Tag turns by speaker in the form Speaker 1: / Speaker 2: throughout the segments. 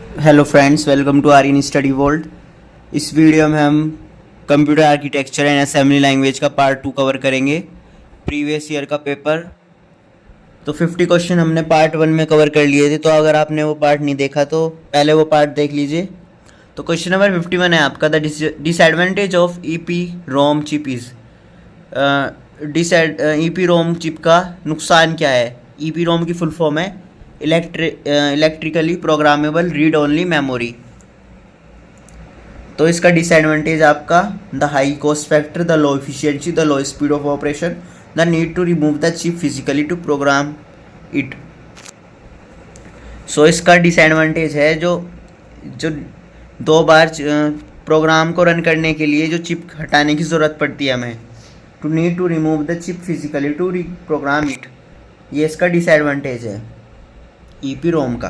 Speaker 1: Hello friends, welcome to R in study world. इस video में हम computer architecture and assembly language का part 2 cover करेंगे, previous year का पेपर। तो 50 क्वेश्चन हमने पार्ट 1 में कवर कर लिए थे, तो अगर आपने वो पार्ट नहीं देखा तो पहले वो पार्ट देख लीजिए। तो क्वेश्चन नंबर 51 है आपका, the disadvantage of EP ROM chip is. EP ROM chip का नुकसान क्या है। ईपी रोम की फुल फॉर्म है electrically programmable read only memory. तो इसका डिसएडवांटेज आपका the high cost factor, the low efficiency, the low speed of operation, the need to remove the chip physically to program it. So इसका disadvantage है जो जो दो बार programme को run करने के लिए जो चिप हटाने की ज़रूरत पड़ती है हमें, to need to remove the chip physically to program it. ये इसका डिसएडवांटेज है ईपी रोम का।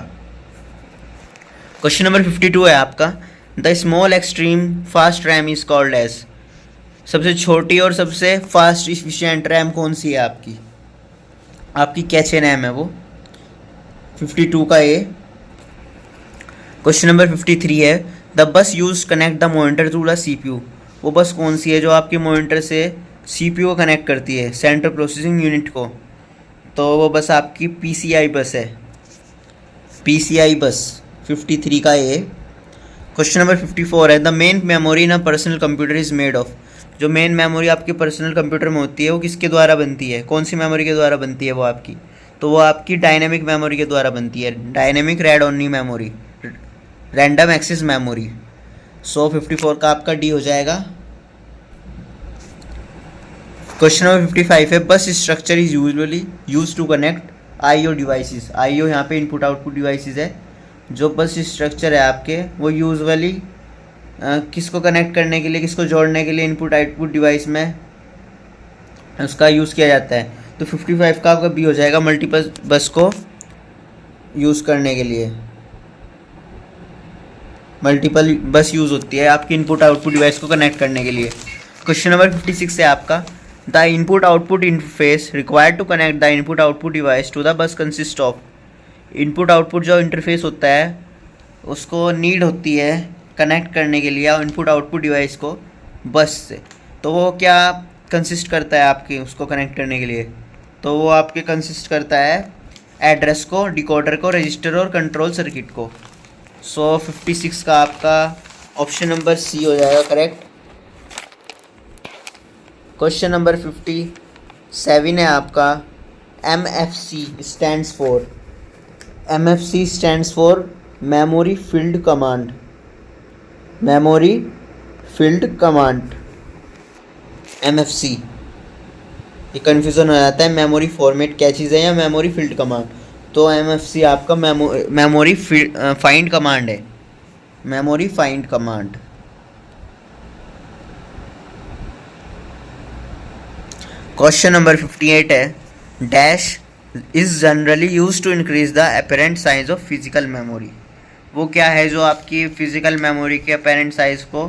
Speaker 1: क्वेश्चन नंबर 52 है आपका, the small extreme fast RAM is called edge. सबसे छोटी और सबसे फास्ट इफिशिएंट रैम कौन सी है आपकी कैचे रैम है वो। 52 का ए। क्वेश्चन नंबर 53 है, the bus use connect the monitor through the CPU. वो बस कौन सी है जो आपके मॉनिटर से सीपीयू को कनेक्ट करती है, सेंट्रल प्रोसेसिंग यूनिट को। तो वो बस आपकी पीसीआई बस है, पीसीआई बस। 53 का ए। क्वेश्चन नंबर 54 है, the main memory in a personal computer is made of. जो मेन मेमोरी आपके पर्सनल कंप्यूटर में होती है वो किसके द्वारा बनती है, कौन सी मेमोरी के द्वारा बनती है वो आपकी। तो वो आपकी डायनेमिक मेमोरी के द्वारा बनती है, dynamic read only memory, random access memory. So 54 का आपका डी हो जाएगा। क्वेश्चन नंबर 55 है, bus structure is usually use to connect IO devices. IO यहाँ पे इनपुट आउटपुट डिवाइसेस है। जो बस स्ट्रक्चर है आपके वो यूजुअली किसको कनेक्ट करने के लिए, किसको जोड़ने के लिए इनपुट आउटपुट डिवाइस में उसका यूज़ किया जाता है। तो 55 का आपका बी हो जाएगा, मल्टीपल बस को यूज़ करने के लिए। मल्टीपल बस यूज़ होती है आपकी इनपुट आउटपुट डिवाइस को कनेक्ट करने के लिए। क्वेश्चन नंबर 56 है आपका, the input output interface required to connect the input output device to the bus consist of. Input output जो इंटरफेस होता है उसको नीड होती है कनेक्ट करने के लिए इनपुट आउटपुट डिवाइस को बस से। तो वो क्या कंसिस्ट करता है आपकी उसको कनेक्ट करने के लिए। तो वो आपके कंसिस्ट करता है एड्रेस को, डिकोडर को, रजिस्टर और कंट्रोल सर्किट को। सो 56 का आपका ऑप्शन नंबर सी हो जाएगा करेक्ट। क्वेश्चन नंबर 57 है आपका, MFC stands for. MFC stands for memory field command, memory field command, MFC। ये कन्फ्यूज़न हो जाता है, मेमोरी फॉर्मेट कैचेज है या मेमोरी फील्ड कमांड। तो MFC आपका मेमोरी फाइंड कमांड है, memory find command. Question number 58 है, dash is generally use to increase the apparent size of physical memory. वो क्या है जो आपकी फिजिकल मेमोरी के अपेरेंट साइज को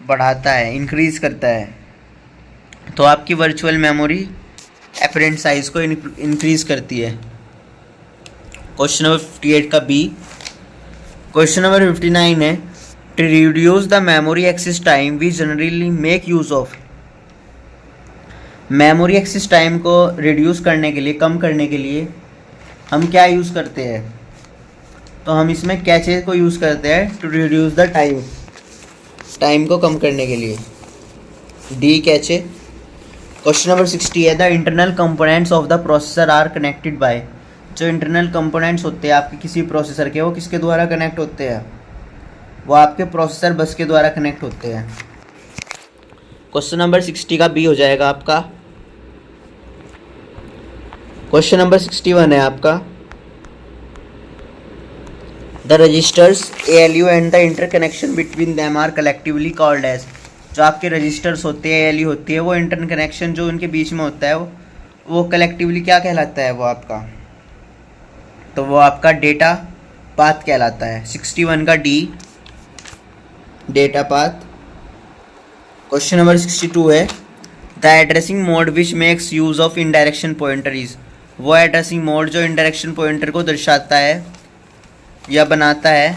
Speaker 1: बढ़ाता है, इंक्रीज करता है। तो आपकी वर्चुअल मेमोरी अपेरेंट साइज को इंक्रीज करती है। क्वेश्चन नंबर 58 का बी। क्वेश्चन नंबर 59 है, to reduce the memory access time we generally make use of. Memory access time को रिड्यूस करने के लिए, कम करने के लिए हम क्या यूज़ करते हैं। तो हम इसमें कैचे को यूज़ करते हैं to reduce the time, time को कम करने के लिए, डी कैचे। क्वेश्चन नंबर 60 है, the internal components of the processor are connected by. जो इंटरनल कंपोनेंट्स होते हैं आपके किसी प्रोसेसर के, वो किसके द्वारा कनेक्ट होते हैं, वो आपके प्रोसेसर बस के द्वारा कनेक्ट होते हैं। क्वेश्चन नंबर 60 का बी हो जाएगा आपका। क्वेश्चन नंबर 61 है आपका, the registers ALU and the interconnection between them are collectively called as. जो आपके रजिस्टर्स होते हैं, ALU होती है, वो इंटरकनेक्शन जो उनके बीच में होता है वो कलेक्टिवली क्या कहलाता है वो आपका। तो वो आपका डेटा पाथ कहलाता है। 61 का D, data path. Question number 62 है, the addressing mode which makes use of indirection pointer is. वो एड्रेसिंग मोड जो इनडायरेक्शन पॉइंटर को दर्शाता है या बनाता है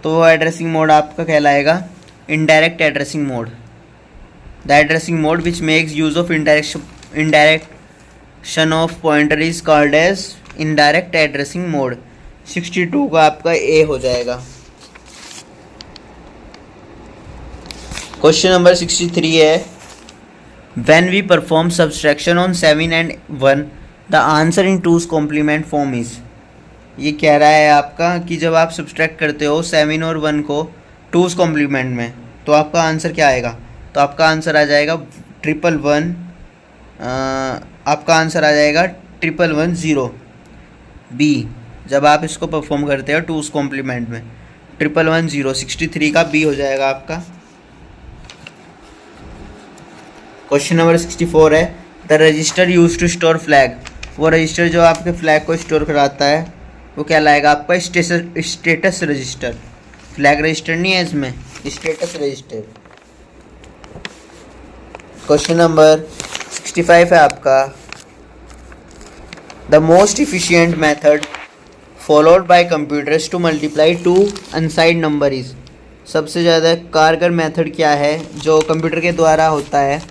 Speaker 1: तो वो एड्रेसिंग मोड आपका कहलाएगा indirect addressing mode. The addressing mode which makes use of indirection of pointer is called as indirect addressing mode. 62 का आपका ए हो जाएगा। क्वेश्चन नंबर 63 है, when we perform subtraction on 7 and 1 the answer in 2's complement form is. ये कह रहा है आपका कि जब आप सब्सट्रैक्ट करते हो 7 और 1 को 2's कॉम्प्लीमेंट में, तो आपका आंसर क्या आएगा? तो आपका आंसर आ जाएगा 111, आपका आंसर आ जाएगा 1110 बी। जब आप इसको परफॉर्म करते हो 2's कॉम्प्लीमेंट में 1110, 63 का बी हो जाएगा आपका। क्वेश्चन नंबर 64 है, the register use to store flag. वो रजिस्टर जो आपके फ्लैग को स्टोर कराता है वो क्या लाएगा आपका? Status register. फ्लैग रजिस्टर नहीं है इसमें, स्टेटस रजिस्टर। क्वेश्चन नंबर 65 है आपका, the most efficient method followed by computers to multiply two onside number is. सबसे ज़्यादा कारगर मेथड क्या है जो कंप्यूटर के द्वारा होता है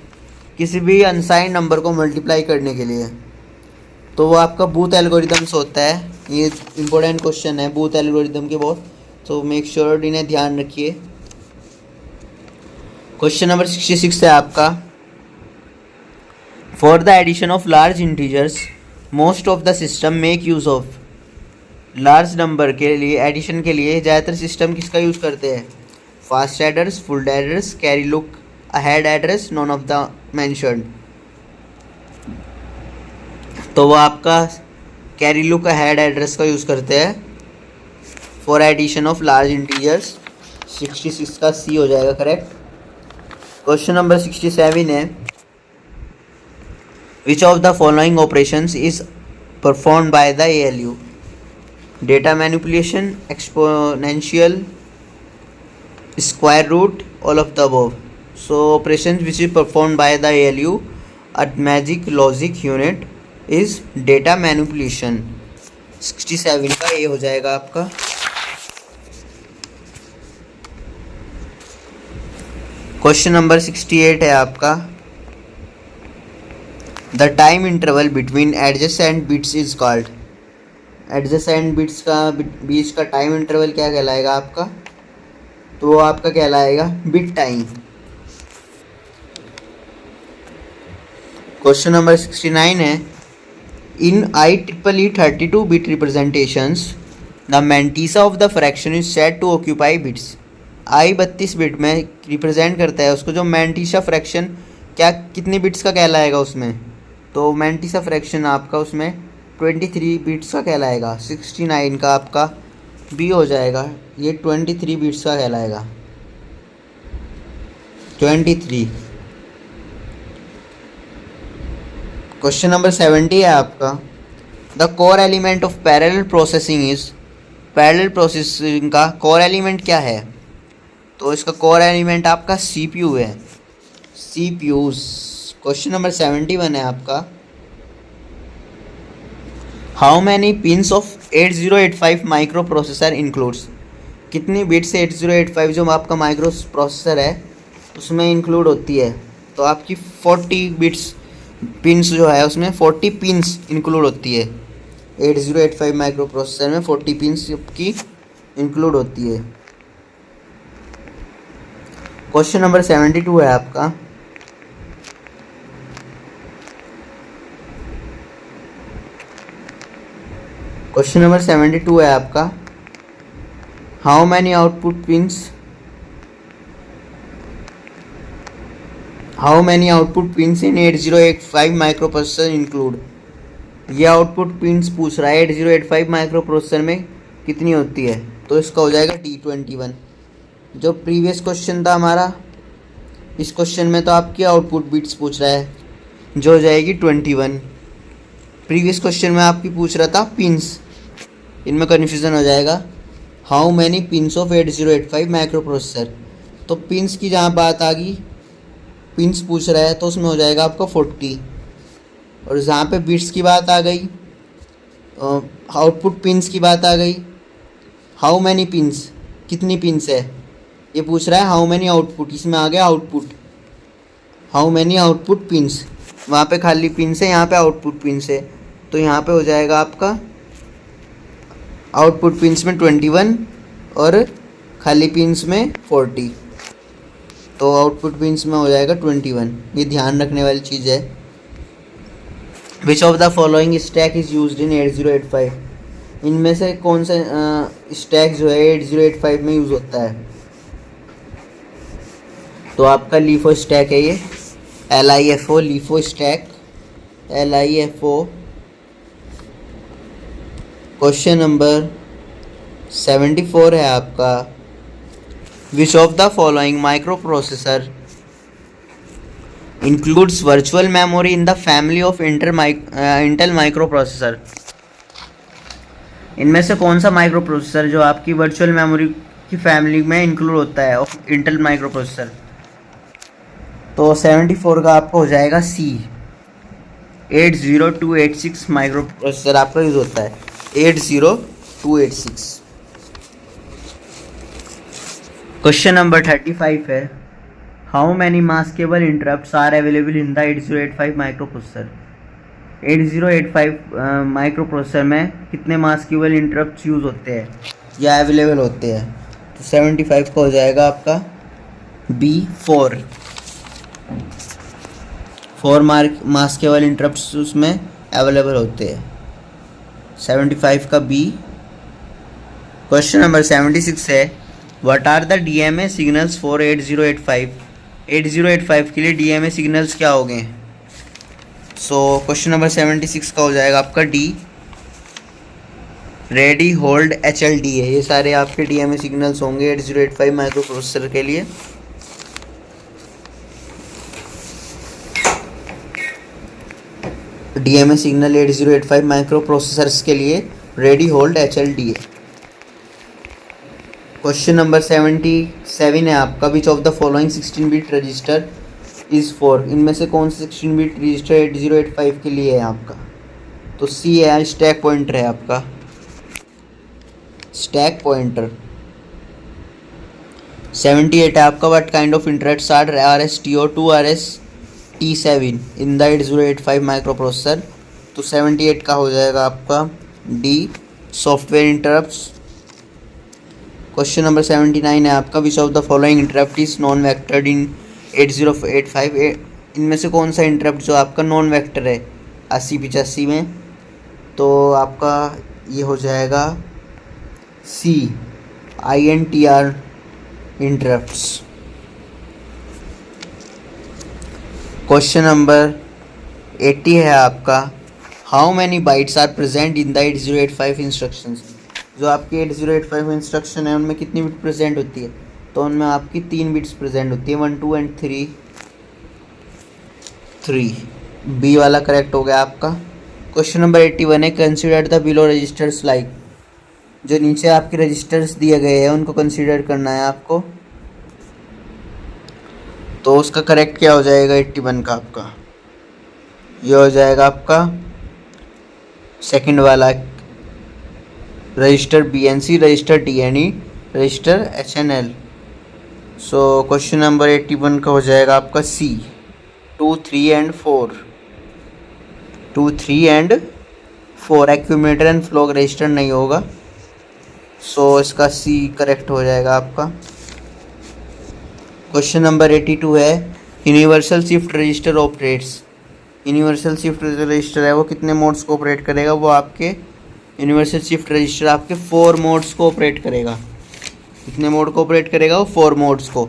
Speaker 1: किसी भी अनसाइड नंबर को मल्टीप्लाई करने के लिए? तो वो आपका बूथ एल्गोरिदम्स होता है। ये इंपॉर्टेंट क्वेश्चन है बूथ एल्गोरिदम के बहुत, तो मेक श्योर इन्हें ध्यान रखिए। क्वेश्चन नंबर 66 है आपका, for the addition of large integers most of the system make use of. Large number के लिए एडिशन के लिए ज़्यादातर सिस्टम किसका यूज़ करते हैं? Fast adders, full adders, carry look ahead address, none of the mentioned. तो वो आपका कैरी लुक अहेड एड्रेस का यूज़ करते हैं for addition of large integers. 66 का सी हो जाएगा करेक्ट। क्वेश्चन नंबर 67 है, which of the following operations is performed by the ALU? Data manipulation, exponential, square root, all of the above. So operations which is performed by the ALU arithmetic logic unit is data manipulation. 67 का ए हो जाएगा आपका। Question number 68 है आपका, the time interval between adjacent bits is called. Adjacent bits का बीच का time interval क्या कहलाएगा आपका? तो वो आपका कहलाएगा बिट टाइम। क्वेश्चन नंबर 69 है, इन IEEE 32 bit representations the mantissa of the fraction is said to occupy bits। I 32 bit में रिप्रेजेंट करता है उसको जो मैंटिसा फ्रैक्शन क्या कितनी बिट्स का कहलाएगा उसमें? तो मैंटिसा फ्रैक्शन आपका उसमें 23 बिट्स का कहलाएगा। 69 का आपका बी हो जाएगा, ये 23 बिट्स का कहलाएगा। 23। क्वेश्चन नंबर 70 है आपका, the core element of parallel processing is. Parallel processing का कोर एलिमेंट क्या है? तो इसका कोर एलिमेंट आपका CPU है। CPUs। क्वेश्चन नंबर 71 है आपका, how many pins of 8085 micro processor includes. कितनी बिट्स 8085 जो आपका माइक्रो प्रोसेसर है उसमें इंक्लूड होती है? तो आपकी 40 बिट्स पिंस जो है उसमें 40 पिंस इंक्लूड होती है। 8085 माइक्रो प्रोसेसर में 40 पिंस की इंक्लूड होती है। क्वेश्चन नंबर 72 है आपका, क्वेश्चन नंबर 72 है आपका, how many output pins in 8085 micro processor include. ये आउटपुट पिंस पूछ रहा है 8085 माइक्रो प्रोसेसर में कितनी होती है? तो इसका हो जाएगा D21। जो प्रीवियस क्वेश्चन था हमारा, इस क्वेश्चन में तो आपकी आउटपुट बिट्स पूछ रहा है जो हो जाएगी 21। प्रीवियस क्वेश्चन में आपकी पूछ रहा था पिंस, इनमें कन्फ्यूज़न हो जाएगा। How many pins of 8085 microprocessor, तो पिंस की जहाँ बात आ गई, पिंस पूछ रहा है तो उसमें हो जाएगा आपका 40। और जहाँ पे बिट्स की बात आ गई, आउटपुट पिंस की बात आ गई, हाउ मैनी पिंस, कितनी पिंस है, ये पूछ रहा है हाउ मैनी आउटपुट, इसमें आ गया output, how many output pins, वहाँ पे खाली पिंस है, यहाँ पे आउटपुट पिंस है, तो यहाँ पे हो जाएगा आपका आउटपुट पिंस में 21 और खाली पिंस में 40, तो आउटपुट पिंस में हो जाएगा 21। ये ध्यान रखने वाली चीज़ है। Which of the following stack is used in 8085, इनमें से कौन सा स्टैक जो है 8085 में यूज़ होता है, तो आपका लीफो स्टैक है ये, LIFO LIFO stack, LIFO। Question number 74 है आपका, which of the following micro processor includes virtual memory in the family of Intel micro processor, इनमें से कौन सा माइक्रो प्रोसेसर जो आपकी वर्चुअल मेमोरी की फैमिली में इंक्लूड होता है ऑफ इंटेल माइक्रो प्रोसेसर, तो 74 का आपका हो जाएगा C, 80286 माइक्रो प्रोसेसर आपका यूज़ होता है, 80286। क्वेश्चन नंबर 35 है, how many maskable interrupts are available in the 8085 microprocessor, 8085 microprocessor में कितने मास्केबल इंटरप्ट्स यूज़ होते हैं या अवेलेबल होते हैं, तो 75 का हो जाएगा आपका B, 4 मास्केबल इंटरप्ट्स उसमें अवेलेबल होते हैं, 75 का B। क्वेश्चन नंबर 76 है, what are the DMA signals for 8085, 8085 के लिए DMA सिग्नल्स क्या हो गए, सो क्वेश्चन नंबर 76 का हो जाएगा आपका D, रेडी होल्ड HLD है, ये सारे आपके DMA सिग्नल्स होंगे 8085 माइक्रो प्रोसेसर के लिए। DMA सिग्नल 8085 माइक्रो प्रोसेसर्स के लिए रेडी होल्ड HLD है। क्वेश्चन नंबर 77 है आपका, which of the following 16 bit register is for, इनमें से कौन सा 16 बिट रजिस्टर 8085 के लिए है आपका, तो C है, स्टैक पॉइंटर है आपका, स्टैक पॉइंटर। 78 है आपका, what kind of interrupts are RSTO2 RST7 in the 8085 microprocessor, तो 78 का हो जाएगा आपका D, software interrupts. Question number 79 है आपका, which of the following interrupt is non vectored in 8085, इनमें से कौन सा इंटरप्ट जो आपका नॉन वेक्टर है 8085 में, तो आपका ये हो जाएगा C, INTR interrupts. Question number 80 है आपका, how many bytes are present in the 8085 instructions, जो आपकी 8085 इंस्ट्रक्शन है उनमें कितनी बिट प्रेजेंट होती है, तो उनमें आपकी 3 बिट्स प्रेजेंट होती है, 1 2 एंड 3। B वाला करेक्ट हो गया आपका। क्वेश्चन नंबर 81 है, consider the below registers like, जो नीचे आपके रजिस्टर्स दिए गए हैं उनको कंसीडर करना है आपको, तो उसका करेक्ट क्या हो जाएगा 81 का आपका, ये हो जाएगा आपका सेकंड वाला, register BNC, register DNE, register HNL। So question number 81 का हो जाएगा आपका C, 2 3 and 4, 2 3 and 4, accumulator and flog register नहीं होगा, सो इसका C करेक्ट हो जाएगा आपका। क्वेश्चन नंबर 82 है, universal shift register operates, universal shift register है वो कितने मोड्स को ऑपरेट करेगा, वो आपके यूनिवर्सल शिफ्ट रजिस्टर आपके 4 मोड्स को ऑपरेट करेगा, कितने मोड को ऑपरेट करेगा वो 4 मोड्स को,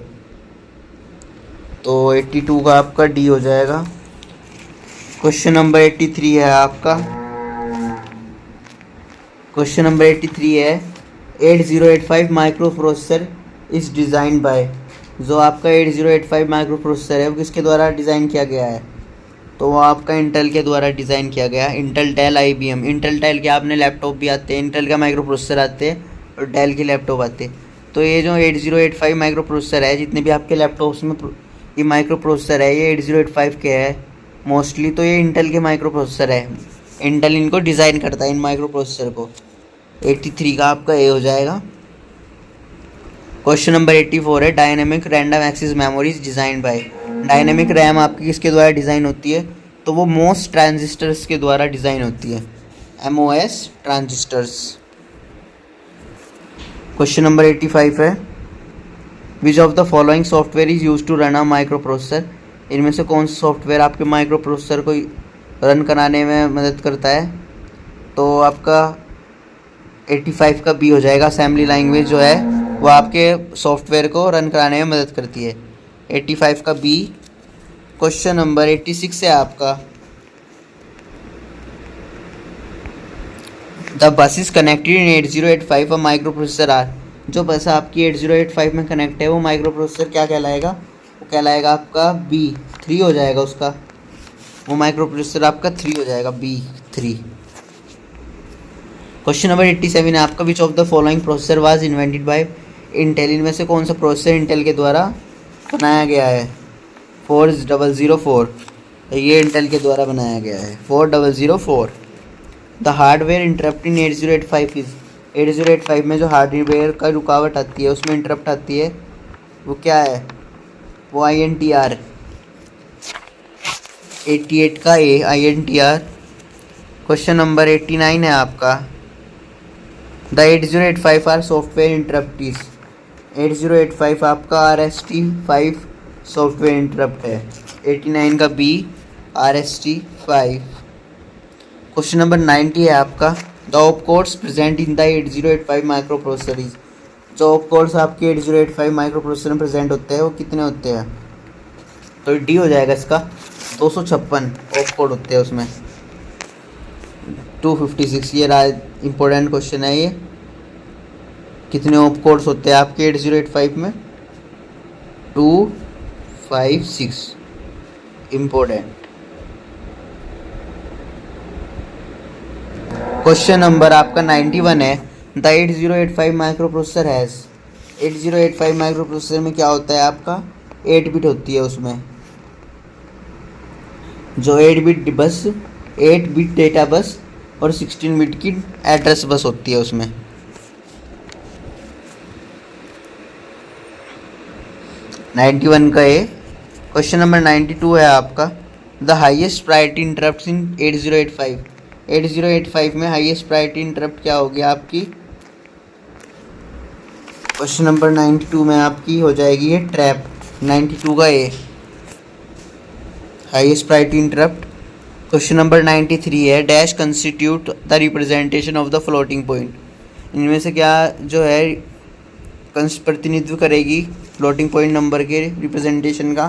Speaker 1: तो 82 का आपका D हो जाएगा। क्वेश्चन नंबर 83 है आपका, क्वेश्चन नंबर 83 है, 8085 micro processor is design bye, जो आपका 8085 माइक्रो प्रोसेसर है वो किसके द्वारा डिज़ाइन किया गया है, तो वो आपका इंटेल के द्वारा डिज़ाइन किया गया है, Intel Dell IBM, Intel Dell के आपने लैपटॉप भी आते हैं, इंटेल का माइक्रो प्रोसेसर आते हैं और डेल के लैपटॉप आते हैं, तो ये जो 8085 माइक्रो प्रोसेसर है, जितने भी आपके लैपटॉप्स में ये माइक्रो प्रोसेसर है ये 8085 के है मोस्टली, तो ये इंटेल के माइक्रो प्रोसेसर है, इंटेल इनको डिज़ाइन करता है इन माइक्रो प्रोसेसर को। 83 का आपका ए हो जाएगा। क्वेश्चन नंबर 84 है dynamic random access memory is design by. Dynamic RAM आपकी किसके द्वारा डिज़ाइन होती है? तो वो मोस्ट ट्रांजिस्टर्स के द्वारा डिज़ाइन होती है, MOS ट्रांजिस्टर्स। क्वेश्चन नंबर 85 है which of the following software is use to run a microprocessor. इनमें से कौन सा सॉफ्टवेयर आपके माइक्रो प्रोसेसर को रन कराने में मदद करता है? तो आपका 85 का बी हो जाएगा। असेंबली लैंग्वेज जो है वो आपके सॉफ्टवेयर को रन कराने में मदद करती है, 85 का बी। क्वेश्चन नंबर 86 है आपका the bus is connected in 8085 a microprocessor are. जो बस आपकी 8085 में कनेक्ट है वो माइक्रो प्रोसेसर क्या कहलाएगा? वो कहलाएगा आपका B3 हो जाएगा उसका, वो माइक्रो प्रोसेसर आपका 3 हो जाएगा, B3। क्वेश्चन नंबर 87 है आपका which of the following processor was invented by Intel. इनमें से कौन सा प्रोसेसर इंटेल के द्वारा बनाया गया है? 4004, तो ये इंटेल के द्वारा बनाया गया है, 4004। The hardware interrupt in 8085 is. 8085 में जो हार्डवेयर का रुकावट आती है, उसमें इंटरप्ट आती है, वो क्या है? वो INTR, 88 का A, INTR। क्वेश्चन नंबर 89 है आपका the 8085 are software interrupt is. 8085 आपका RST5 सॉफ्टवेयर इंटरप्ट है, 89 का B, RST5। क्वेश्चन नंबर 90 है आपका the op codes present in the 8085 micro processor is. जो ऑप कोड्स आपके 8085 माइक्रो प्रोसेसर में प्रेजेंट होते हैं वो कितने होते हैं? तो डी हो जाएगा इसका, 256 ऑप कोड होते हैं उसमें, 256। ये इंपॉर्टेंट क्वेश्चन है ये, कितने ऑप कोड्स होते हैं आपके 8085 में? 256, इम्पोर्टेंट। क्वेश्चन नंबर आपका 91 है the 8085 micro processor has. 8085 microprocessor में क्या होता है आपका? 8 बिट होती है उसमें, जो 8 bit bus, 8 bit data bus और 16 बिट की एड्रेस बस होती है उसमें। नाइन्टी वन का ए। क्वेश्चन नंबर 92 है आपका द हाईएस्ट प्रायोरिटी इंटरप्ट इन 8085। 8085 में हाईएस्ट प्रायोरिटी इंटरप्ट क्या होगी आपकी? क्वेश्चन नंबर 92 में आपकी हो जाएगी ये ट्रैप, 92 का A, highest priority interrupt. Question number 93 है dash constitute the representation of the floating point. इनमें से क्या जो है प्रतिनिधित्व करेगी फ्लोटिंग पॉइंट नंबर के रिप्रेजेंटेशन का?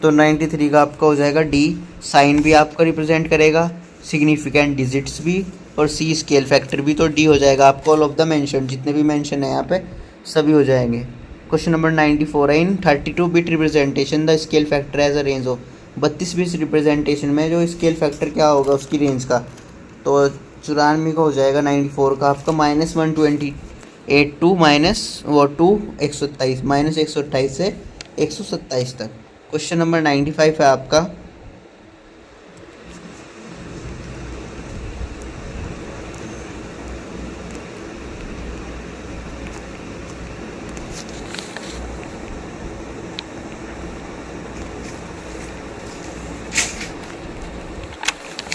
Speaker 1: तो 93 का आपका हो जाएगा डी, साइन भी आपका रिप्रेजेंट करेगा, सिग्निफिकेंट डिजिट्स भी, और सी स्केल फैक्टर भी। तो डी हो जाएगा आपको ऑल ऑफ द मेंशन, जितने भी मेंशन है यहाँ पे सभी हो जाएंगे। क्वेश्चन नंबर 94 है in 32 bit representation the scale factor as a range of. 32 bit representation में जो स्केल फैक्टर क्या होगा उसकी रेंज का? तो 94 का हो जाएगा 94 का आपका -128 टू -127 -128 से 127 तक। क्वेश्चन नंबर 95 है आपका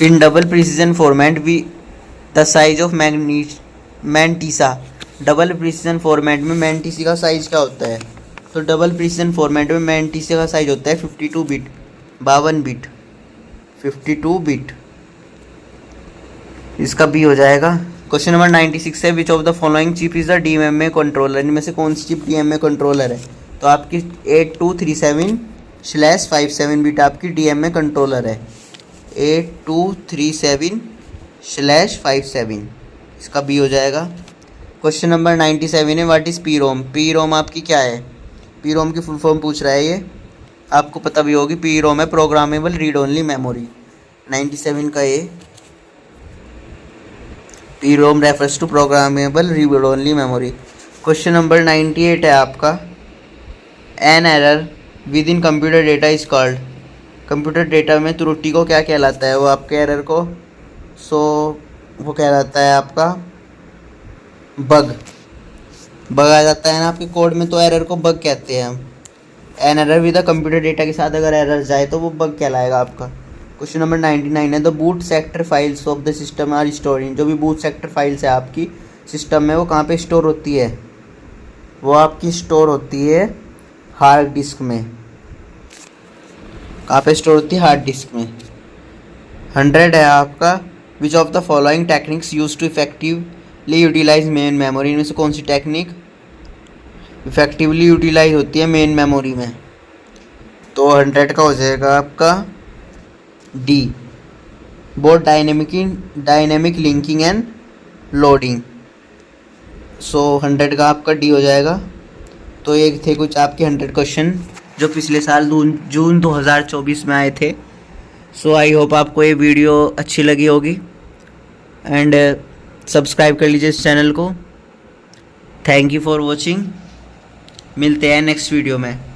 Speaker 1: in double precision format we the size of mantissa. Double precision format में मैंटीसी का साइज क्या होता है? तो डबल प्रिसीजन फॉर्मेट में मैंटीसी का साइज होता है 52 बिट, 52 बिट, 52 बिट। इसका बी हो जाएगा। क्वेश्चन नंबर 96 है which of the following chip is the DMA controller. इनमें से कौन सी चिप DMA कंट्रोलर है? तो आपकी 8237/57 बिट आपकी DMA कंट्रोलर है, 8237/57, इसका बी हो जाएगा। क्वेश्चन नंबर 97 है व्हाट इज़ पी-रोम। पी-रोम आपकी क्या है? पी-रोम की फुल फॉर्म पूछ रहा है ये, आपको पता भी होगी। पी-रोम है प्रोग्रामेबल रीड ओनली मेमोरी, 97 का ये। PROM refers to programmable read only memory. Question number 98 है आपका an error within computer data is called. Computer data में त्रुटि को क्या कहलाता है? वो आपके एरर को वो कहलाता है आपका बग। बग आ जाता है ना आपके कोड में, तो एरर को बग कहते हैं हम। N error with the computer data के साथ अगर एरर जाए तो वो बग कहलाएगा आपका। क्वेश्चन नंबर 99 है, the boot sector files of the system are storing. जो भी बूट सेक्टर फाइल्स है आपकी सिस्टम में, वो कहाँ पे स्टोर होती है? वो आपकी स्टोर होती है हार्ड डिस्क में। कहाँ पे स्टोर होती है? हार्ड डिस्क में। 100 है आपका, which of the following techniques use to effectively utilize main memory. इनमें से कौन सी टेक्निक इफेक्टिवली यूटिलाइज होती है मेन मेमोरी में? तो 100 का हो जाएगा आपका D, both dynamic linking and loading. So 100 का आपका डी हो जाएगा। तो ये थे कुछ आपके 100 क्वेश्चन जो पिछले साल जून 2024 में आए थे। सो आई होप आपको ये वीडियो अच्छी लगी होगी, एंड सब्सक्राइब कर लीजिए इस चैनल को। Thank you for watching. मिलते हैं नेक्स्ट वीडियो में।